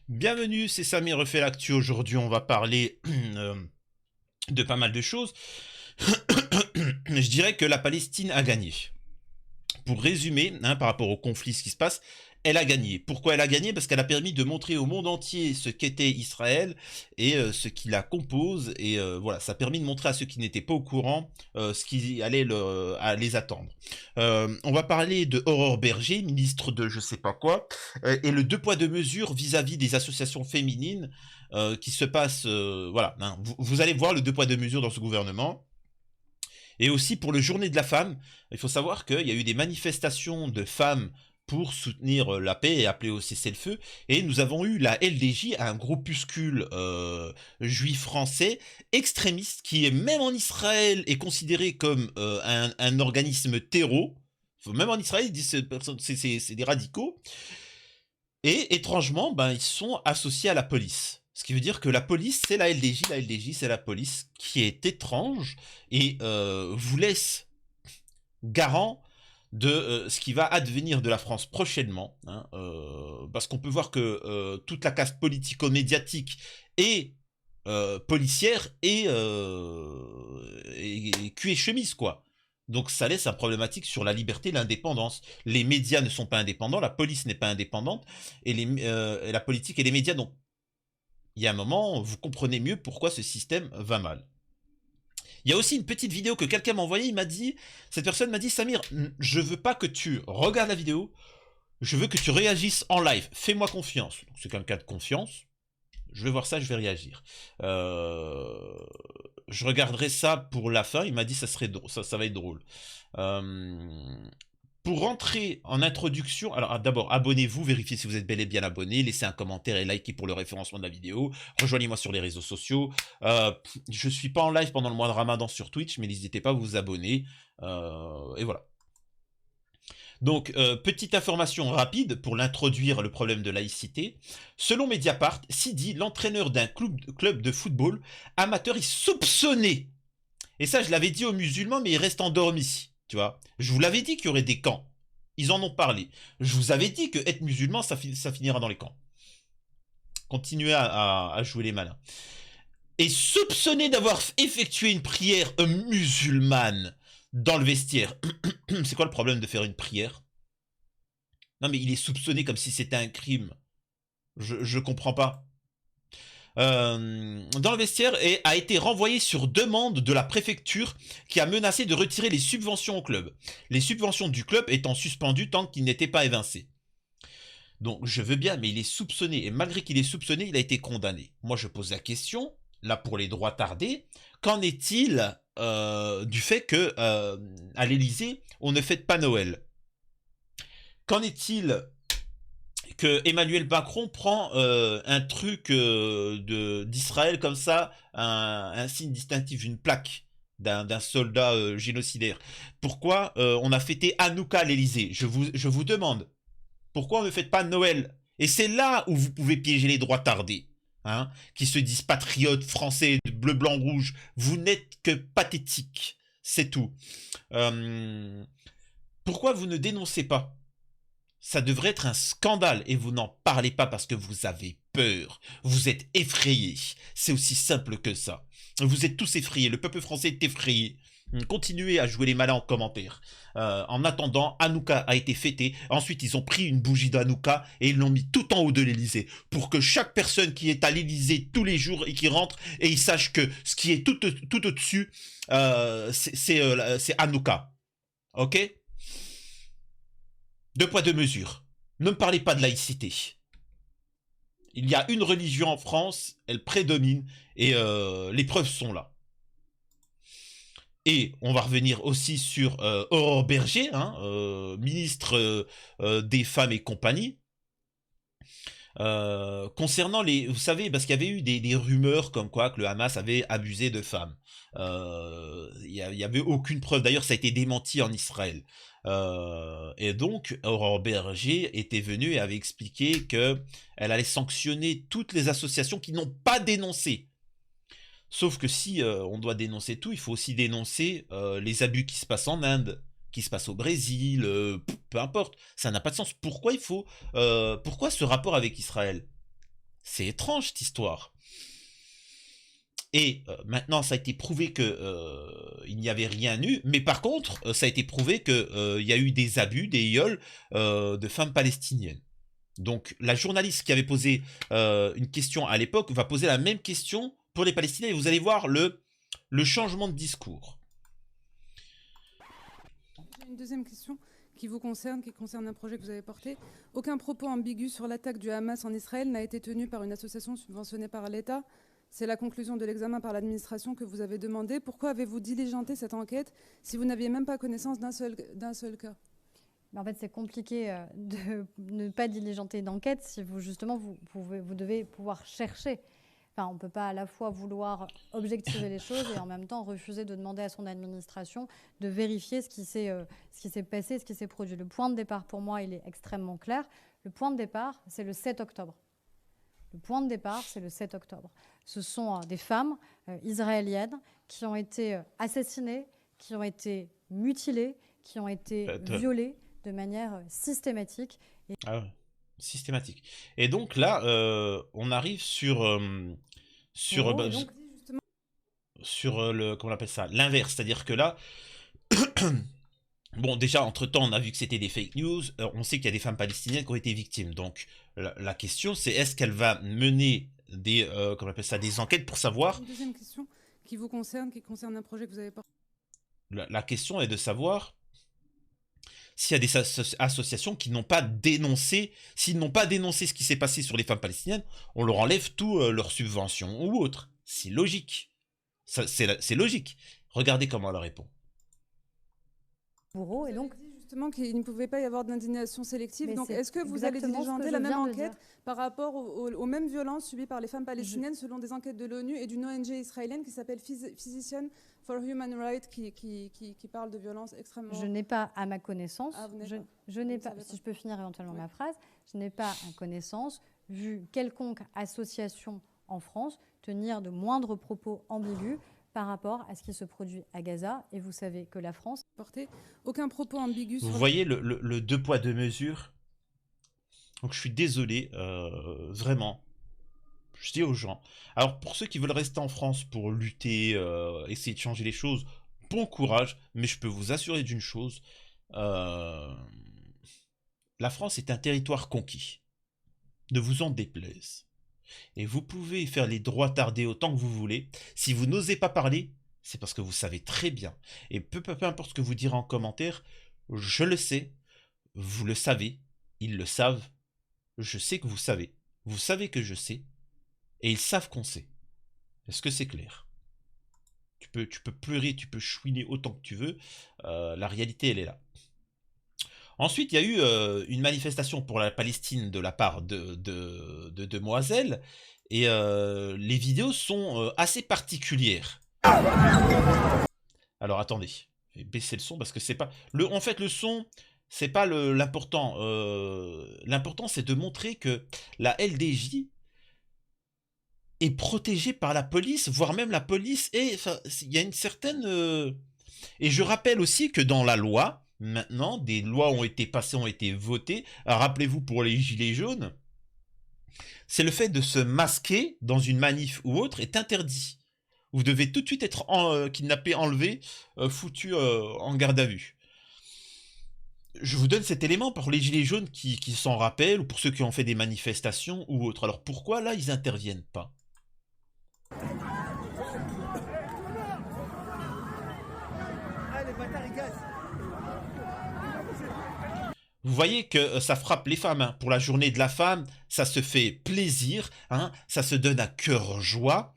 Bienvenue, c'est Samy refait l'actu. Aujourd'hui, on va parler de pas mal de choses. Je dirais que la Palestine a gagné. Pour résumer, par rapport au conflit, ce qui se passe, elle a gagné. Pourquoi elle a gagné? Parce qu'elle a permis de montrer au monde entier ce qu'était Israël et ce qui la compose. Et voilà, ça a permis de montrer à ceux qui n'étaient pas au courant ce qui allait à les attendre. On va parler de Aurore Berger, ministre de je sais pas quoi, et le deux poids deux mesures vis-à-vis des associations féminines qui se passe. Voilà, vous allez voir le deux poids deux mesures dans ce gouvernement. Et aussi pour le Journée de la femme, il faut savoir qu'il y a eu des manifestations de femmes pour soutenir la paix et appeler au cessez-le-feu. Et nous avons eu la LDJ, un groupuscule juif français extrémiste qui est même en Israël est considéré comme un organisme terreau. Même en Israël, ils disent c'est des radicaux. Et étrangement, ben, ils sont associés à la police. Ce qui veut dire que la police, c'est la LDJ, c'est la police, qui est étrange et vous laisse garant de ce qui va advenir de la France prochainement. Parce qu'on peut voir que toute la caste politico-médiatique et policière est cul et chemise, quoi. Donc ça laisse un problématique sur la liberté et l'indépendance. Les médias ne sont pas indépendants, la police n'est pas indépendante, et la politique et les médias, donc il y a un moment, vous comprenez mieux pourquoi ce système va mal. Il y a aussi une petite vidéo que quelqu'un m'a envoyée, cette personne m'a dit, Samir, je veux pas que tu regardes la vidéo, je veux que tu réagisses en live, fais-moi confiance. C'est quelqu'un de confiance, je vais voir ça, je vais réagir. Je regarderai ça pour la fin, il m'a dit ça va être drôle. Pour rentrer en introduction, alors d'abord abonnez-vous, vérifiez si vous êtes bel et bien abonné, laissez un commentaire et likez pour le référencement de la vidéo, rejoignez-moi sur les réseaux sociaux. Je suis pas en live pendant le mois de Ramadan sur Twitch, mais n'hésitez pas à vous abonner. Et voilà. Donc, petite information rapide pour l'introduire le problème de laïcité. Selon Mediapart, Sidi, l'entraîneur d'un club de football amateur, est soupçonné. Et ça, je l'avais dit aux musulmans, mais il reste endormi. Tu vois, je vous l'avais dit qu'il y aurait des camps. Ils en ont parlé. Je vous avais dit que être musulman, ça finira dans les camps. Continuez à jouer les malins. Et soupçonné d'avoir effectué une prière musulmane dans le vestiaire. C'est quoi le problème de faire une prière? Non, mais il est soupçonné comme si c'était un crime. Je comprends pas. Dans le vestiaire et a été renvoyé sur demande de la préfecture qui a menacé de retirer les subventions au club. Les subventions du club étant suspendues tant qu'il n'était pas évincé. Donc je veux bien, mais il est soupçonné. Et malgré qu'il est soupçonné, il a été condamné. Moi je pose la question, là pour les droits tardés, qu'en est-il du fait que à l'Élysée, on ne fête pas Noël? Qu'en est-il que Emmanuel Macron prend un truc d'Israël comme ça, un signe distinctif, une plaque d'un soldat génocidaire? Pourquoi on a fêté Hanouka à l'Élysée? Je vous demande, pourquoi on ne fête pas Noël? Et c'est là où vous pouvez piéger les droits tardés, qui se disent patriotes français, bleu, blanc, rouge. Vous n'êtes que pathétiques, c'est tout. Pourquoi vous ne dénoncez pas? Ça devrait être un scandale et vous n'en parlez pas parce que vous avez peur. Vous êtes effrayés. C'est aussi simple que ça. Vous êtes tous effrayés. Le peuple français est effrayé. Continuez à jouer les malins en commentaire. En attendant, Hanouka a été fêté. Ensuite, ils ont pris une bougie d'Hanouka et ils l'ont mis tout en haut de l'Élysée pour que chaque personne qui est à l'Élysée tous les jours et qui rentre et il sache que ce qui est tout au-dessus, c'est Hanouka. Ok? Deux poids, deux mesures. Ne me parlez pas de laïcité. Il y a une religion en France, elle prédomine, et les preuves sont là. Et on va revenir aussi sur Aurore Berger, ministre des Femmes et compagnie. Concernant vous savez, parce qu'il y avait eu des rumeurs comme quoi que le Hamas avait abusé de femmes. Il y avait aucune preuve. D'ailleurs, ça a été démenti en Israël. Et donc, Aurore Berger était venue et avait expliqué que elle allait sanctionner toutes les associations qui n'ont pas dénoncé. Sauf que si on doit dénoncer tout, il faut aussi dénoncer les abus qui se passent en Inde, qui se passent au Brésil, peu importe. Ça n'a pas de sens. Pourquoi ce rapport avec Israël? C'est étrange cette histoire. Et maintenant, ça a été prouvé que il n'y avait rien eu, mais par contre, ça a été prouvé que il y a eu des abus, des viols de femmes palestiniennes. Donc, la journaliste qui avait posé une question à l'époque va poser la même question pour les Palestiniens et vous allez voir le changement de discours. J'ai une deuxième question qui concerne un projet que vous avez porté. Aucun propos ambigu sur l'attaque du Hamas en Israël n'a été tenu par une association subventionnée par l'État. C'est la conclusion de l'examen par l'administration que vous avez demandé. Pourquoi avez-vous diligenté cette enquête si vous n'aviez même pas connaissance d'un seul cas? En fait, c'est compliqué de ne pas diligenter d'enquête si vous, justement, vous devez pouvoir chercher. Enfin, on ne peut pas à la fois vouloir objectiver les choses et en même temps refuser de demander à son administration de vérifier ce qui s'est passé, ce qui s'est produit. Le point de départ, pour moi, il est extrêmement clair. Le point de départ, c'est le 7 octobre. Le point de départ, c'est le 7 octobre. Ce sont des femmes israéliennes qui ont été assassinées, qui ont été mutilées, qui ont été violées de manière systématique. Ah ouais, systématique. Et donc là, on arrive sur le, comment on appelle ça, l'inverse, c'est-à-dire que là, bon, déjà, entre-temps, on a vu que c'était des fake news, on sait qu'il y a des femmes palestiniennes qui ont été victimes, donc la question, c'est est-ce qu'elle va mener des, comment on appelle ça, des enquêtes pour savoir... Une deuxième question qui concerne un projet que vous avez porté. La question est de savoir s'il y a des associations qui n'ont pas dénoncé, s'ils n'ont pas dénoncé ce qui s'est passé sur les femmes palestiniennes, on leur enlève tout leurs subventions ou autre. C'est logique. C'est logique. Regardez comment elle répond. Bourreau, et donc... dit justement qu'il ne pouvait pas y avoir d'indignation sélective. Mais donc, est-ce que vous allez diligenter la même enquête par rapport aux mêmes violences subies par les femmes palestiniennes selon des enquêtes de l'ONU et d'une ONG israélienne qui s'appelle Physicians for Human Rights qui parle de violences extrêmement... Je n'ai pas, à ma connaissance, je n'ai pas, pas. si je peux finir éventuellement ma phrase, je n'ai pas à connaissance vu quelconque association en France tenir de moindres propos ambigus par rapport à ce qui se produit à Gaza. Et vous savez que la France... porté aucun propos ambigu. Vous voyez le deux poids, deux mesures. Donc je suis désolé, vraiment. Je dis aux gens. Alors pour ceux qui veulent rester en France pour lutter, essayer de changer les choses, bon courage. Mais je peux vous assurer d'une chose. La France est un territoire conquis. Ne vous en déplaise. Et vous pouvez faire les droits tardés autant que vous voulez. Si vous n'osez pas parler, c'est parce que vous savez très bien. Et peu importe ce que vous direz en commentaire, je le sais, vous le savez, ils le savent, je sais que vous savez que je sais, et ils savent qu'on sait. Est-ce que c'est clair? Tu peux pleurer, tu peux chouiner autant que tu veux, la réalité elle est là. Ensuite, il y a eu une manifestation pour la Palestine de la part de demoiselles, et les vidéos sont assez particulières. Alors attendez, je vais baisser le son parce que c'est pas... En fait, le son, c'est pas l'important. L'important, c'est de montrer que la LDJ est protégée par la police, voire même la police, et il y a une certaine... Et je rappelle aussi que dans la loi... Maintenant, des lois ont été passées, ont été votées. Rappelez-vous pour les gilets jaunes, c'est le fait de se masquer dans une manif ou autre est interdit. Vous devez tout de suite être kidnappé, enlevé, foutu en garde à vue. Je vous donne cet élément pour les gilets jaunes qui s'en rappellent, ou pour ceux qui ont fait des manifestations ou autres. Alors pourquoi là, ils n'interviennent pas? Vous voyez que ça frappe les femmes, hein. Pour la journée de la femme, ça se fait plaisir, hein. Ça se donne à cœur joie.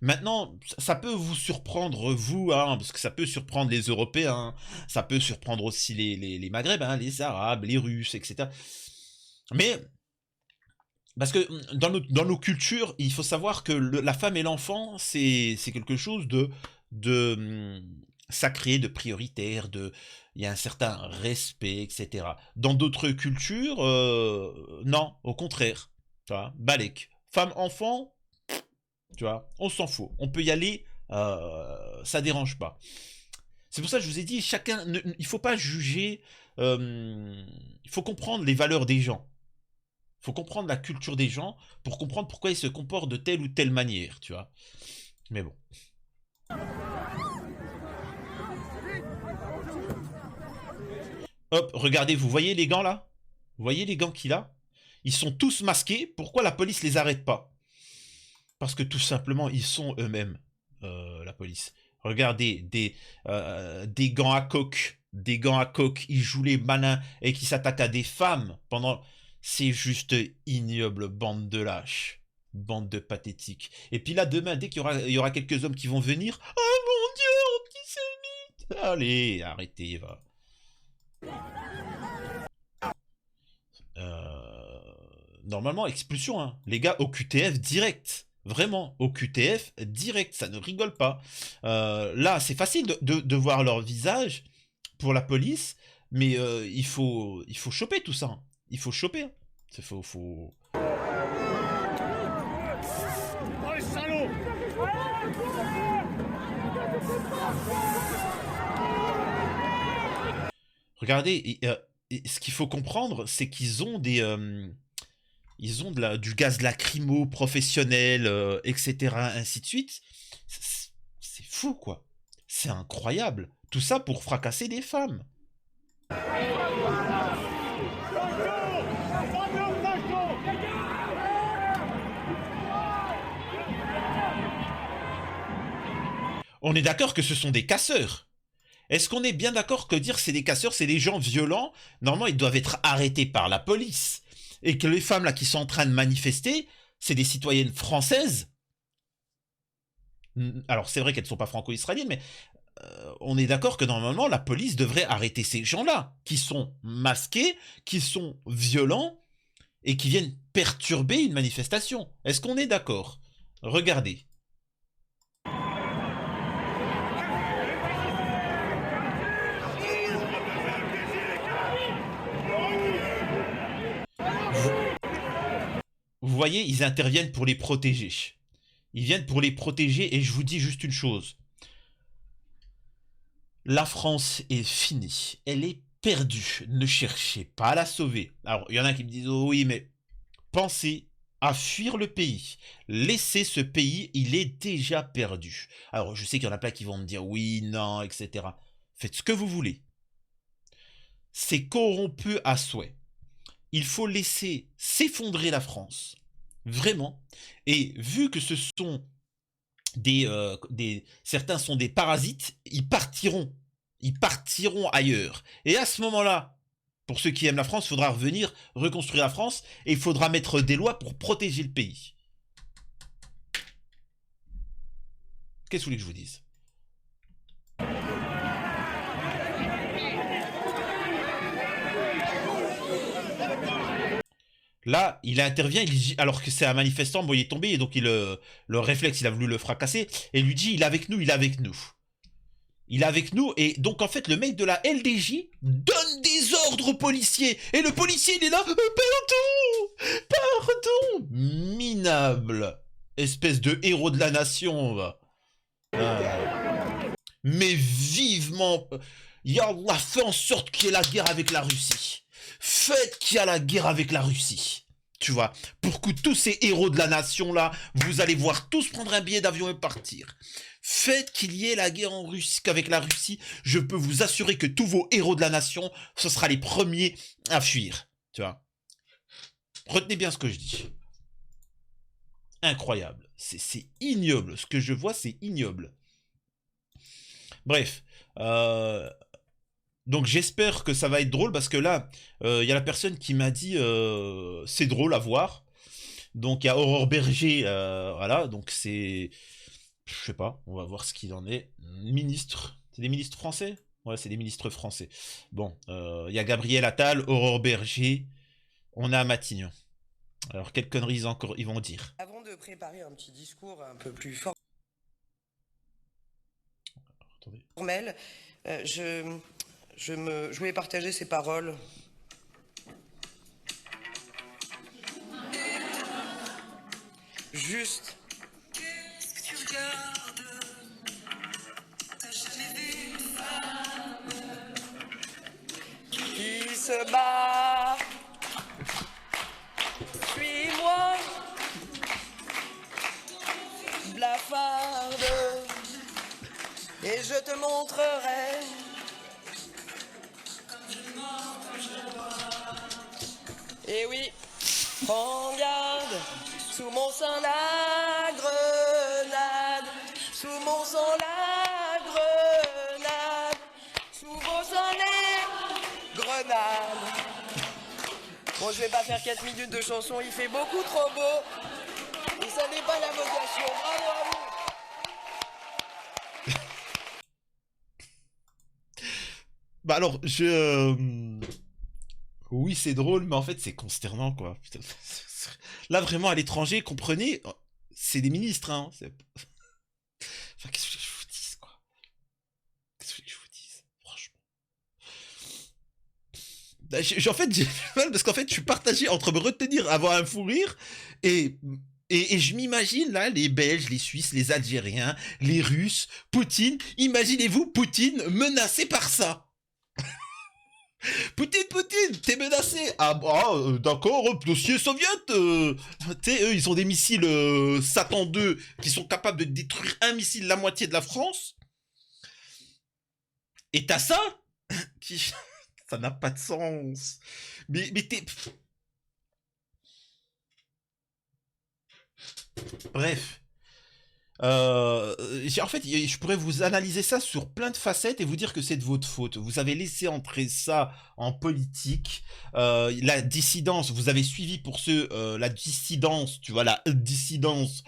Maintenant, ça peut vous surprendre, vous, hein, parce que ça peut surprendre les Européens, ça peut surprendre aussi les Maghrébins, les Arabes, les Russes, etc. Mais, parce que dans nos cultures, il faut savoir que la femme et l'enfant, c'est quelque chose de sacré, de prioritaire, il y a un certain respect, etc. Dans d'autres cultures, non, au contraire. Tu vois, balèque. Femme, enfant, tu vois, on s'en fout. On peut y aller, ça dérange pas. C'est pour ça que je vous ai dit, il faut pas juger, il faut comprendre les valeurs des gens. Faut comprendre la culture des gens pour comprendre pourquoi ils se comportent de telle ou telle manière, tu vois. Mais bon. Hop, regardez, vous voyez les gants là? Vous voyez les gants qu'il a? Ils sont tous masqués. Pourquoi la police les arrête pas? Parce que tout simplement, ils sont eux-mêmes, la police. Regardez, des gants à coque. Des gants à coque. Ils jouent les malins et qui s'attaquent à des femmes pendant... C'est juste ignoble, bande de lâches. Bande de pathétiques. Et puis là, demain, dès qu'il y aura quelques hommes qui vont venir... Oh mon Dieu, antisémite! Allez, arrêtez, va. Normalement, expulsion, hein. Les gars, au QTF direct. Vraiment, au QTF direct. Ça ne rigole pas. Là, c'est facile de voir leur visage pour la police. Mais il faut choper tout ça. Hein. Il faut choper. Hein. Faut... Regardez, ce qu'il faut comprendre, c'est qu'ils ont des... ils ont du gaz lacrymo professionnel, etc., ainsi de suite. C'est fou, quoi. C'est incroyable. Tout ça pour fracasser des femmes. On est d'accord que ce sont des casseurs. Est-ce qu'on est bien d'accord que dire c'est des casseurs, c'est des gens violents? Normalement, ils doivent être arrêtés par la police. Et que les femmes là qui sont en train de manifester, c'est des citoyennes françaises. Alors c'est vrai qu'elles ne sont pas franco-israéliennes, mais on est d'accord que normalement la police devrait arrêter ces gens-là, qui sont masqués, qui sont violents, et qui viennent perturber une manifestation. Est-ce qu'on est d'accord? Regardez. Vous voyez, ils interviennent pour les protéger. Ils viennent pour les protéger et je vous dis juste une chose. La France est finie. Elle est perdue. Ne cherchez pas à la sauver. Alors, il y en a qui me disent, oh oui, mais pensez à fuir le pays. Laissez ce pays, il est déjà perdu. Alors, je sais qu'il y en a plein qui vont me dire, oui, non, etc. Faites ce que vous voulez. C'est corrompu à souhait. Il faut laisser s'effondrer la France. Vraiment. Et vu que ce sont certains sont des parasites, ils partiront ailleurs. Et à ce moment-là, pour ceux qui aiment la France, il faudra revenir, reconstruire la France, et il faudra mettre des lois pour protéger le pays. Qu'est-ce que vous voulez que je vous dise? Là, il intervient, alors que c'est un manifestant, bon, il est tombé, et donc le réflexe, il a voulu le fracasser, et il lui dit, il est avec nous, il est avec nous. Il est avec nous, et donc en fait, le mec de la LDJ donne des ordres aux policiers, et le policier, il est là, pardon, minable, espèce de héros de la nation, va. Mais vivement, Yallah, fait en sorte qu'il y ait la guerre avec la Russie. Faites qu'il y a la guerre avec la Russie. Tu vois, pour que tous ces héros de la nation là, vous allez voir tous prendre un billet d'avion et partir. Faites qu'il y ait la guerre en Russie avec la Russie. Je peux vous assurer que tous vos héros de la nation, ce sera les premiers à fuir. Tu vois. Retenez bien ce que je dis. Incroyable. C'est ignoble. Ce que je vois, c'est ignoble. Bref. Donc j'espère que ça va être drôle parce que là, il y a la personne qui m'a dit c'est drôle à voir. Donc il y a Aurore Berger, voilà, donc c'est... Je sais pas, on va voir ce qu'il en est. Ministre, c'est des ministres français? Ouais, c'est des ministres français. Bon, il y a Gabriel Attal, Aurore Berger, on est à Matignon. Alors quelles conneries ils vont dire? Avant de préparer un petit discours un peu plus fort, formel, je voulais partager ces paroles. Juste. Qu'est-ce que tu regardes? T'as jamais vu une femme qui se bat et je te montrerai. Et oui, prends garde, sous mon sang la grenade, sous mon sang la grenade, sous vos sang les grenades. Bon, je vais pas faire 4 minutes de chanson, il fait beaucoup trop beau. Et ça n'est pas la vocation. Bravo à vous. Bah alors, oui, c'est drôle, mais en fait, c'est consternant, quoi. Putain. Là, vraiment, à l'étranger, comprenez, c'est des ministres, hein. Enfin, qu'est-ce que je vous dise, quoi. Qu'est-ce que je vous dise, franchement. Bah, en fait, j'ai du mal, parce qu'en fait, je suis partagé entre me retenir, avoir un fou rire, et... Et je m'imagine là, les Belges, les Suisses, les Algériens, les Russes, Poutine, imaginez-vous Poutine menacé par ça. Poutine, t'es menacé. Ah bah, d'accord, dossier soviète. Tu sais, eux, ils ont des missiles Satan 2 qui sont capables de détruire un missile la moitié de la France. Et t'as ça qui... Ça n'a pas de sens. Mais t'es... Bref. En fait, je pourrais vous analyser ça sur plein de facettes et vous dire que c'est de votre faute. Vous avez laissé entrer ça en politique. La dissidence, vous avez suivi pour ceux, la dissidence, tu vois, la dissidence,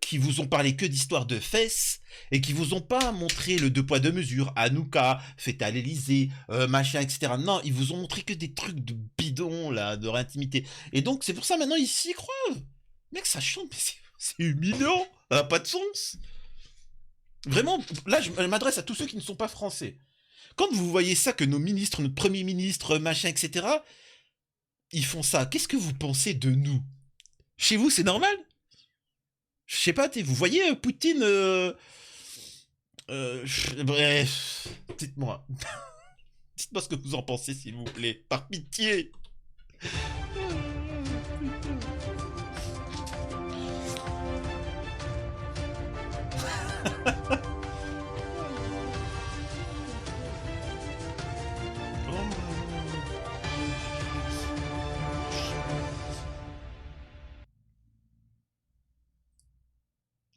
qui vous ont parlé que d'histoires de fesses et qui vous ont pas montré le deux poids deux mesures, Hanouka, fête à l'Elysée, machin, etc. Non, ils vous ont montré que des trucs de bidon, là, de réintimité. Et donc, c'est pour ça maintenant, ils s'y croient. Mec, ça chante, mais c'est humiliant, ça n'a pas de sens. Vraiment, là, je m'adresse à tous ceux qui ne sont pas français. Quand vous voyez ça, que nos ministres, notre premier ministre, machin, etc., ils font ça, qu'est-ce que vous pensez de nous? Chez vous, c'est normal? Je sais pas, vous voyez Poutine... bref, dites-moi. Dites-moi ce que vous en pensez, s'il vous plaît, par pitié.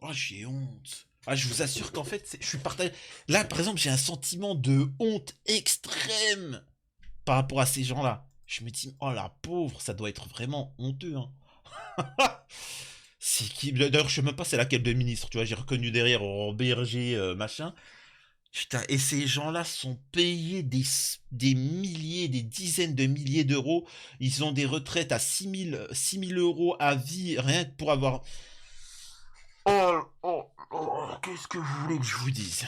Oh, j'ai honte. Ah, je vous assure qu'en fait, je suis partagé. Là, par exemple, j'ai un sentiment de honte extrême par rapport à ces gens-là. Je me dis, oh la pauvre, ça doit être vraiment honteux, hein. C'est qui? D'ailleurs, je sais même pas c'est laquelle de ministre, tu vois, j'ai reconnu derrière Aurore Berger, machin. Putain, et ces gens-là sont payés des milliers, des dizaines de milliers d'euros. Ils ont des retraites à 6 000 euros à vie, rien que pour avoir... Oh, qu'est-ce que vous voulez que je vous dise?